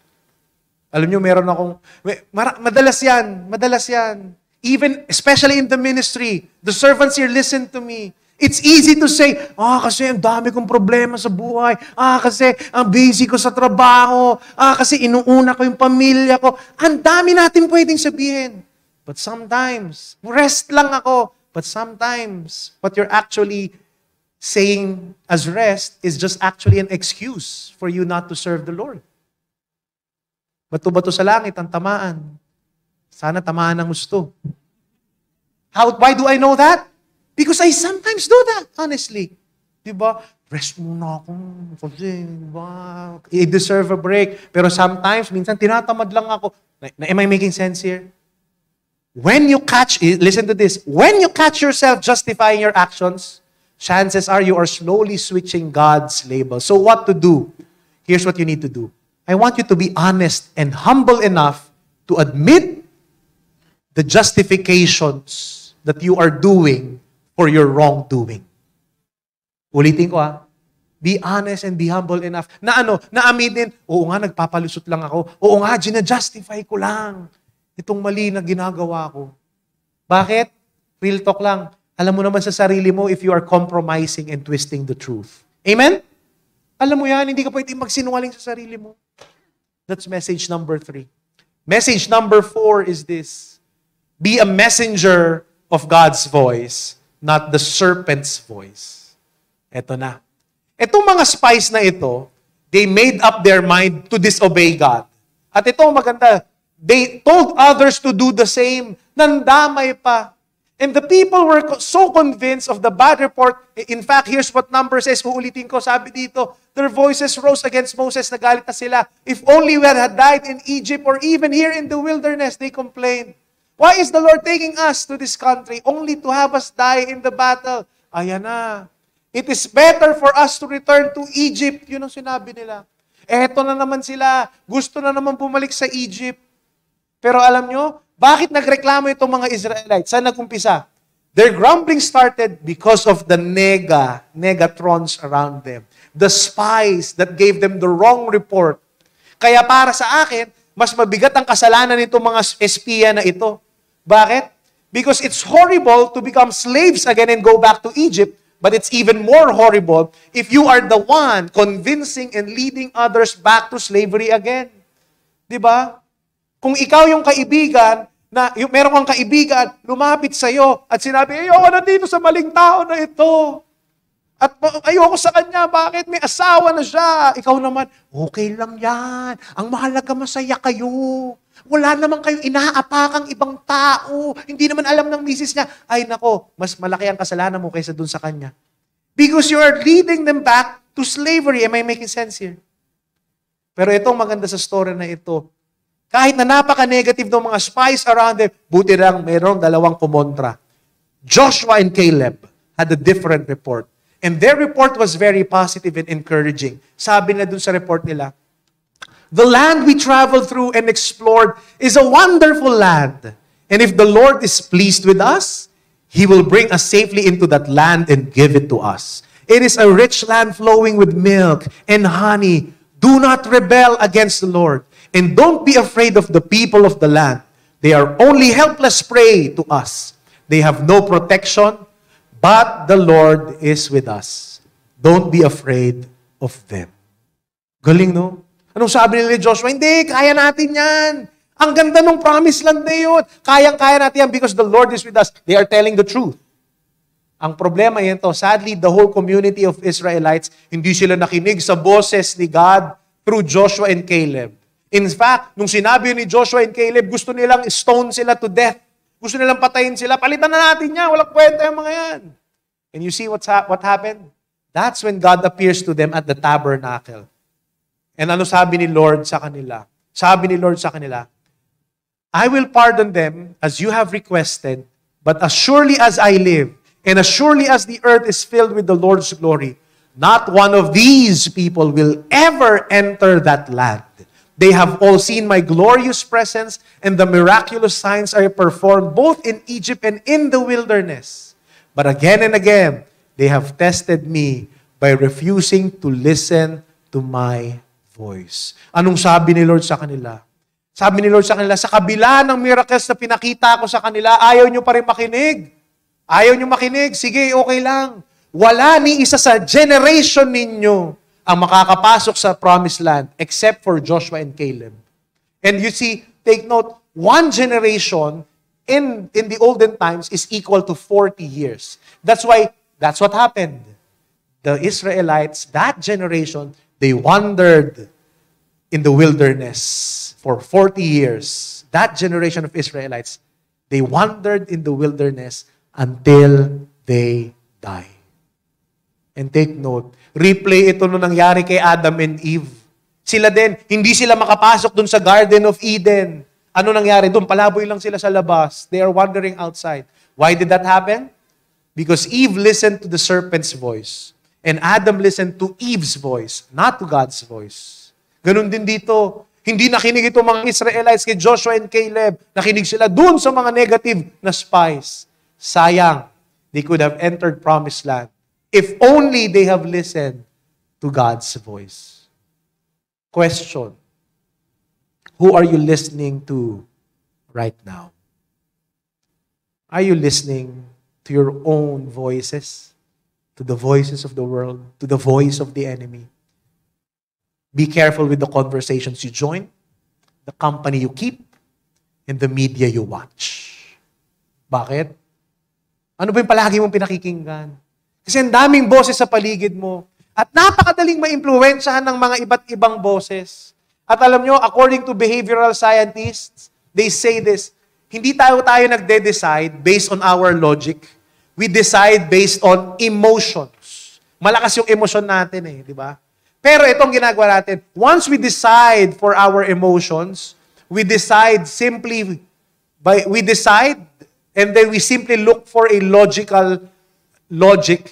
Alam nyo, meron akong, madalas yan. Even, especially in the ministry, the servants here, listen to me. It's easy to say, kasi ang dami kong problema sa buhay. Kasi ang busy ko sa trabaho. Kasi inuuna ko yung pamilya ko. Ang dami natin pwedeng sabihin. But sometimes, rest lang ako. But sometimes, what you're actually saying as rest is just actually an excuse for you not to serve the Lord. Bato-bato sa langit ang tamaan. Sana tamaan ng gusto. Why do I know that? Because I sometimes do that, honestly. Diba? Rest muna ako. Kasi, diba? I deserve a break. Pero sometimes, minsan, tinatamad lang ako. Am I making sense here? When you listen to this, when you catch yourself justifying your actions, chances are you are slowly switching God's label. So what to do? Here's what you need to do. I want you to be honest and humble enough to admit the justifications that you are doing for your wrongdoing. Ulitin ko Be honest and be humble enough. Na aminin, oo nga, nagpapalusot lang ako. Oo nga, ginajustify ko lang itong mali na ginagawa ko. Bakit? Real talk lang. Alam mo naman sa sarili mo if you are compromising and twisting the truth. Amen? Alam mo yan, hindi ka pwedeng magsinungaling sa sarili mo. That's message number 3. Message number 4 is this. Be a messenger of God's voice, not the serpent's voice. Eto na. Etong mga spies na ito, they made up their mind to disobey God. At ito maganda, they told others to do the same. Nandamay pa. And the people were so convinced of the bad report. In fact, here's what number says. Uulitin ko, sabi dito, their voices rose against Moses. Nagalit na sila. If only we had died in Egypt or even here in the wilderness, they complained. Why is the Lord taking us to this country only to have us die in the battle? Ayan na. It is better for us to return to Egypt. Yun ang sinabi nila. Eto na naman sila. Gusto na naman bumalik sa Egypt. Pero alam nyo, bakit nagreklamo itong mga Israelites? Saan nag-umpisa? Their grumbling started because of the negatrons around them. The spies that gave them the wrong report. Kaya para sa akin, mas mabigat ang kasalanan nitong mga espiya na ito. Bakit? Because it's horrible to become slaves again and go back to Egypt, but it's even more horrible if you are the one convincing and leading others back to slavery again. Diba? Kung ikaw yung kaibigan na yung meron kang kaibigan, lumapit sa'yo at sinabi, ayoko na dito sa maling tao na ito. At ayoko sa kanya, bakit? May asawa na siya. Ikaw naman, okay lang yan. Ang mahalaga masaya kayo. Wala naman kayong inaapakang ibang tao. Hindi naman alam ng misis niya. Ay nako, mas malaki ang kasalanan mo kaysa dun sa kanya. Because you are leading them back to slavery. Am I making sense here? Pero itong maganda sa story na ito, kahit na napaka-negative ng mga spies around them, buti lang mayroong dalawang kumontra. Joshua and Caleb had a different report. And their report was very positive and encouraging. Sabi na dun sa report nila, the land we traveled through and explored is a wonderful land. And if the Lord is pleased with us, He will bring us safely into that land and give it to us. It is a rich land flowing with milk and honey. Do not rebel against the Lord. And don't be afraid of the people of the land. They are only helpless prey to us. They have no protection, but the Lord is with us. Don't be afraid of them. Galing, no? Anong sabi nila ni Joshua? Hindi, kaya natin yan. Ang ganda ng promised land na yun. Kayang-kaya natin yan because the Lord is with us. They are telling the truth. Ang problema yan to, sadly, the whole community of Israelites, hindi sila nakinig sa boses ni God through Joshua and Caleb. In fact, nung sinabi ni Joshua and Caleb, gusto nilang stone sila to death. Gusto nilang patayin sila. Palitan na natin yan. Walang kwenta yung mga yan. And you see what happened? That's when God appears to them at the tabernacle. And ano sabi ni Lord sa kanila? Sabi ni Lord sa kanila, I will pardon them as you have requested, but as surely as I live, and as surely as the earth is filled with the Lord's glory, not one of these people will ever enter that land. They have all seen my glorious presence, and the miraculous signs I performed both in Egypt and in the wilderness. But again and again, they have tested me by refusing to listen to my voice. Anong sabi ni Lord sa kanila? Sabi ni Lord sa kanila, sa kabila ng miracles na pinakita ko sa kanila, ayaw nyo pa rin makinig. Ayaw nyo makinig, sige, okay lang. Wala ni isa sa generation ninyo ang makakapasok sa promised land except for Joshua and Caleb. And you see, take note, one generation in the olden times is equal to 40 years. That's what happened. The Israelites, that generation, they wandered in the wilderness for 40 years. That generation of Israelites, they wandered in the wilderness until they die. And take note, replay ito nung nangyari kay Adam and Eve. Sila din, hindi sila makapasok dun sa Garden of Eden. Ano nangyari dun? Palaboy lang sila sa labas. They are wandering outside. Why did that happen? Because Eve listened to the serpent's voice. And Adam listened to Eve's voice, not to God's voice. Ganun din dito. Hindi nakinig itong mga Israelites kay Joshua and Caleb. Nakinig sila dun sa mga negative na spies. Sayang, they could have entered promised land if only they have listened to God's voice. Question. Who are you listening to right now? Are you listening to your own voices? To the voices of the world? To the voice of the enemy? Be careful with the conversations you join, the company you keep, and the media you watch. Bakit? Ano ba yung palagi mong pinakikinggan? Kasi ang daming boses sa paligid mo. At napakadaling maimpluwensyahan ng mga iba't ibang boses. At alam nyo, according to behavioral scientists, they say this, hindi tayo nagde-decide based on our logic. We decide based on emotions. Malakas yung emosyon natin di ba? Pero itong ginagawa natin, once we decide for our emotions, we decide and then we simply look for a logic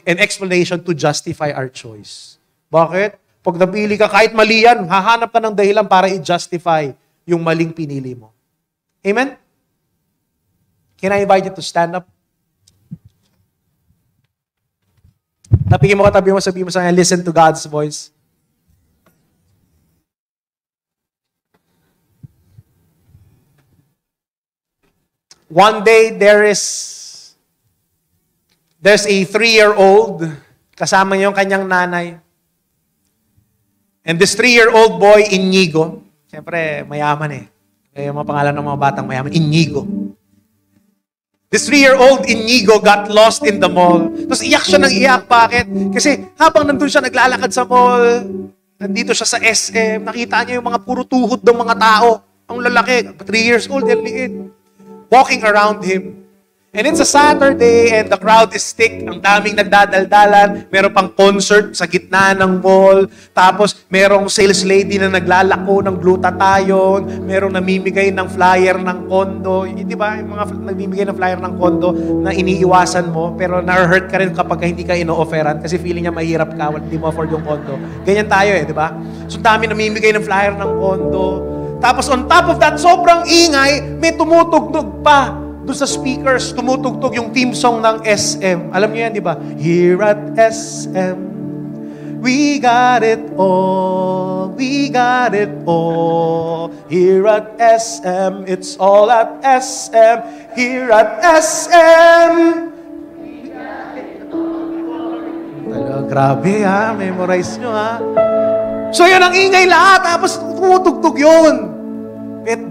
and explanation to justify our choice. Bakit? Pag napili ka, kahit mali yan, hahanap ka ng dahilan para i-justify yung maling pinili mo. Amen? Can I invite you to stand up? Napigin mo katabi mo, sabihin mo sa kanya, listen to God's voice. One day, there's a 3-year-old, kasama niya yung kanyang nanay. And this 3-year-old boy, Inigo, siyempre mayaman yung mga pangalan ng mga batang mayaman, Inigo. This 3-year-old Inigo got lost in the mall. Tapos iyak siya ng iyak. Bakit? Kasi habang nandun siya naglalakad sa mall, nandito siya sa SM, nakita niya yung mga puro tuhod ng mga tao. Ang lalaki, 3 years old, yan liit. Walking around him. And it's a Saturday and the crowd is thick. Ang daming nagdadaldalan. Meron pang concert sa gitna ng mall. Tapos merong sales lady na naglalako ng glutathione. Merong namimigay ng flyer ng kondo. Di ba? Yung mga namimigay ng flyer ng kondo na iniiwasan mo. Pero na-hurt ka rin kapag hindi ka ino-offeran kasi feeling niya mahirap ka, hindi mo afford yung kondo. Ganyan tayo di ba? So dami namimigay ng flyer ng kondo. Tapos on top of that, sobrang ingay, may tumutugtog pa. Doon sa speakers, tumutugtog yung theme song ng SM. Alam niyo yan, di ba? Here at SM, we got it all. We got it all. Here at SM, it's all at SM. Here at SM, we got it all. Talaga, grabe ha. Memorize nyo ha. So yan ang ingay lahat. Tapos tumutugtog yun.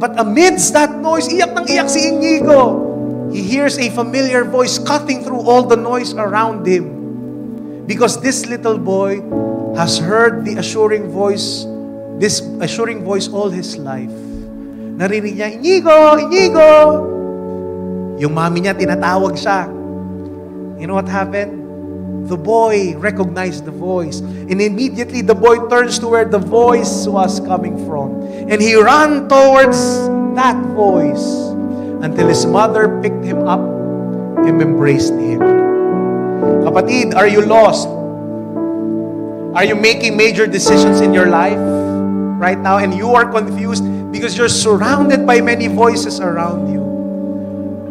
But amidst that noise, iyak ng iyak si Inigo. He hears a familiar voice cutting through all the noise around him. Because this little boy has heard this assuring voice all his life. Narinig niya, Inigo! Inigo! Yung mami niya, tinatawag siya. You know what happened? The boy recognized the voice. And immediately the boy turns to where the voice was coming from. And he ran towards that voice until his mother picked him up and embraced him. Kapatid, are you lost? Are you making major decisions in your life right now and you are confused because you're surrounded by many voices around you?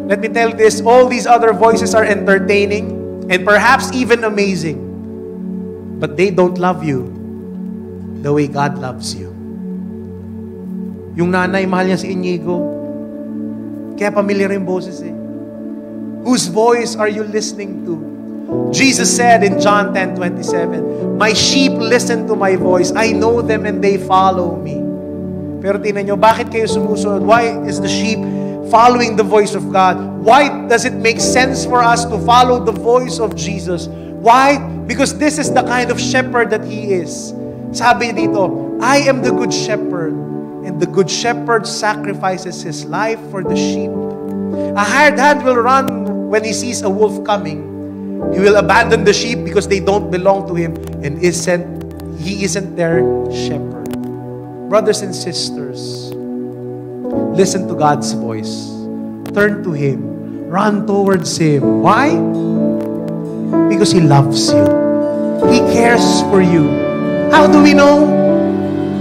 Let me tell you this, all these other voices are entertaining and perhaps even amazing, but they don't love you the way God loves you. Yung nanay, mahal niya si Inigo. Kaya familiar yung boses eh. Whose voice are you listening to? Jesus said in John 10:27, my sheep listen to my voice. I know them and they follow me. Pero tingnan nyo, bakit kayo sumusunod? Why is the sheep following the voice of God? Why does it make sense for us to follow the voice of Jesus? Why? Because this is the kind of shepherd that He is. Sabi dito, I am the good shepherd, and the good shepherd sacrifices his life for the sheep. A hired hand will run when he sees a wolf coming. He will abandon the sheep because they don't belong to him, and he isn't their shepherd. Brothers and sisters, listen to God's voice. Turn to Him. Run towards Him. Why? Because He loves you. He cares for you. How do we know?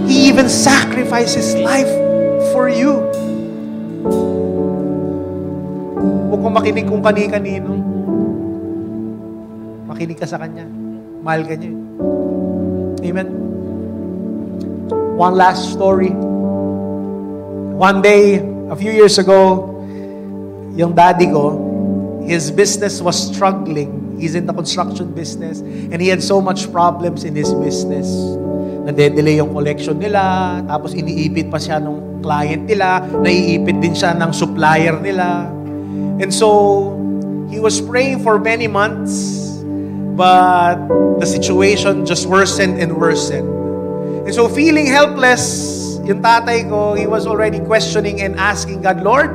He even sacrificed His life for you. Huwag kong makinig kung kani-kanino. Makinig ka sa Kanya. Mahal ka niya. Amen? One last story. One day, a few years ago, yung daddy ko, his business was struggling. He's in the construction business. And he had so much problems in his business. Nade-delay yung collection nila, tapos iniipit pa siya ng client nila, naiipit din siya ng supplier nila. And so, he was praying for many months, but the situation just worsened and worsened. And so, feeling helpless, yung tatay ko, he was already questioning and asking God, Lord,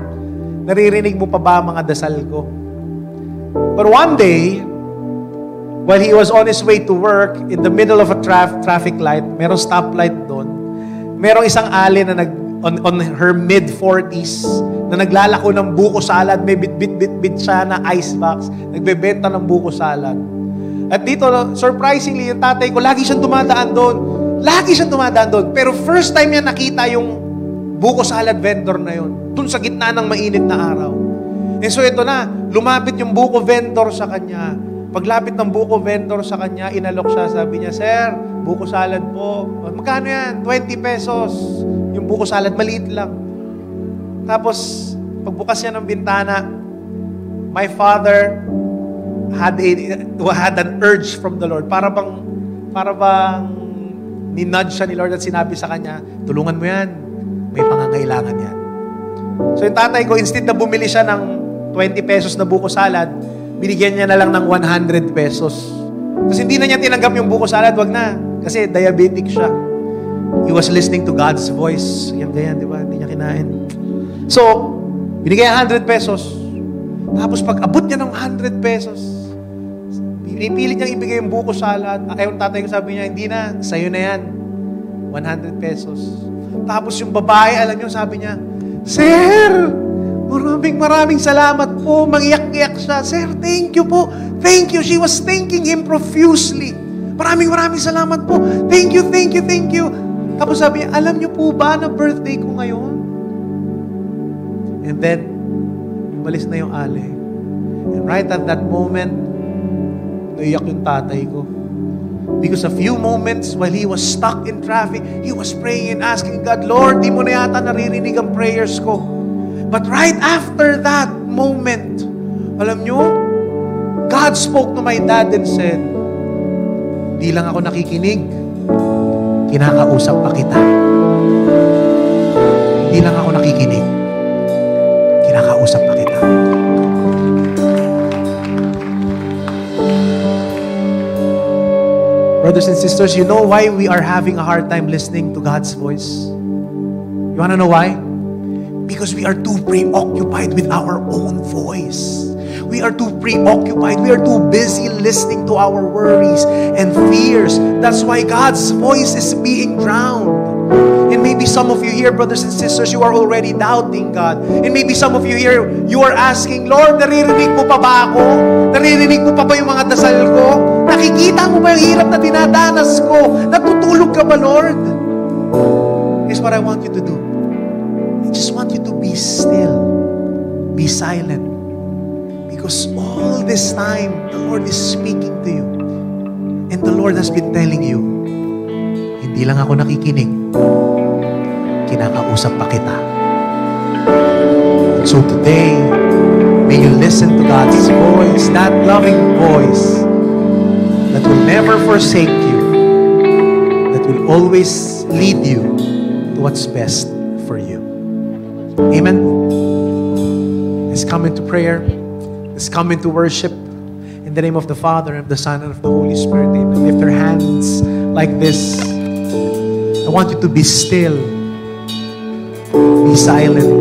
naririnig mo pa ba mga dasal ko? But one day, while he was on his way to work, in the middle of a traffic light, merong stoplight doon, merong isang alin na on her mid-40s, na naglalako ng buko salad, may bit siya na ice box, nagbebenta ng buko salad. At dito, surprisingly, yung tatay ko, lagi siyang dumadaan doon. Lagi siyang dumadaan doon. Pero first time niya nakita yung buko salad vendor na yun, doon sa gitna ng mainit na araw. And so ito na, lumapit yung buko vendor sa kanya. Paglapit ng buko vendor sa kanya, inalok siya, sabi niya, Sir, buko salad po. Magkano yan? 20 pesos. Yung buko salad, maliit lang. Tapos, pagbukas niya ng bintana, my father had an urge from the Lord. Para bang ni-nudge siya ni Lord at sinabi sa kanya, tulungan mo yan. May pangangailangan yan. So yung tatay ko, instead na bumili siya ng 20 pesos na buko salad, binigyan niya na lang ng 100 pesos. Kasi hindi na niya tinanggap yung buko salad, wag na. Kasi diabetic siya. He was listening to God's voice. Yan, ganyan, di ba? Hindi niya kinain. So, binigay 100 pesos. Tapos pag abot niya ng 100 pesos, pinipilit niyang ibigay yung buko salad. Yung tatay ko sabi niya, hindi na, sa'yo na yan. 100 pesos. Tapos yung babae, alam niyo, sabi niya, Sir, maraming salamat po. Mangiyak-iyak siya. Sir, thank you po. Thank you. She was thanking him profusely. Maraming salamat po. Thank you. Tapos sabi niya, alam niyo po ba na birthday ko ngayon? And then, umalis na yung alay. And right at that moment, naiyak yung tatay ko. Because a few moments while he was stuck in traffic, he was praying and asking God, Lord, di mo na yata naririnig ang prayers ko. But right after that moment, alam nyo, God spoke to my dad and said, di lang ako nakikinig, kinakausap pa kita. Di lang ako nakikinig, kinakausap pa kita. Brothers and sisters, you know why we are having a hard time listening to God's voice? You want to know why? Because we are too preoccupied with our own voice. We are too preoccupied. We are too busy listening to our worries and fears. That's why God's voice is being drowned. And maybe some of you here, brothers and sisters, you are already doubting God. And maybe some of you here, you are asking, Lord, naririnig mo pa ba ako? Naririnig mo pa ba yung mga dasal ko? Nakikita mo ba yung hirap na dinadanas ko? Natutulog ka ba, Lord? Here's what I want you to do. I just want you to be still. Be silent. Because all this time, the Lord is speaking to you. And the Lord has been telling you, hindi lang ako nakikinig, kinakausap pa kita. So today, may you listen to God's voice, that loving voice that will never forsake you, that will always lead you to what's best for you. Amen? Let's come into prayer. Let's come into worship. In the name of the Father, and of the Son, and of the Holy Spirit. Amen. Lift your hands like this. I want you to be still. Be silent.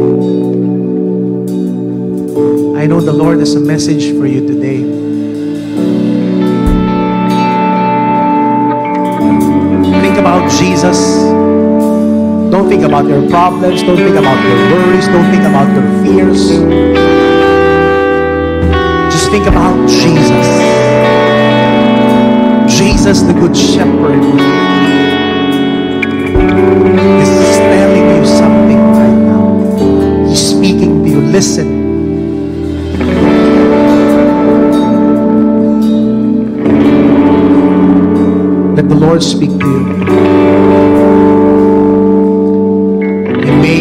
I know the Lord has a message for you today. Think about Jesus. Don't think about your problems. Don't think about your worries. Don't think about your fears. Just think about Jesus. Jesus, the Good Shepherd. He's telling you something right now. He's speaking to you. Listen. Let the Lord speak to you. And may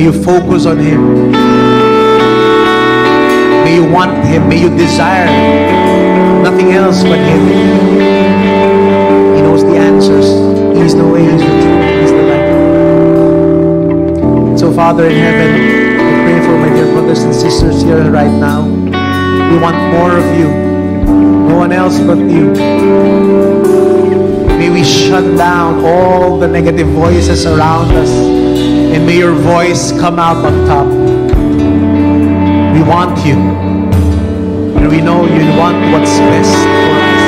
you focus on Him. May you want Him. May you desire nothing else but Him. He knows the answers. He is the way, He is the truth, He is the life. So Father in heaven, I pray for my dear brothers and sisters here right now. We want more of You. No one else but You. May we shut down all the negative voices around us, and may Your voice come out on top. We want You, and we know You want what's best for us.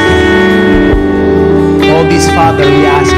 All this, Father, we ask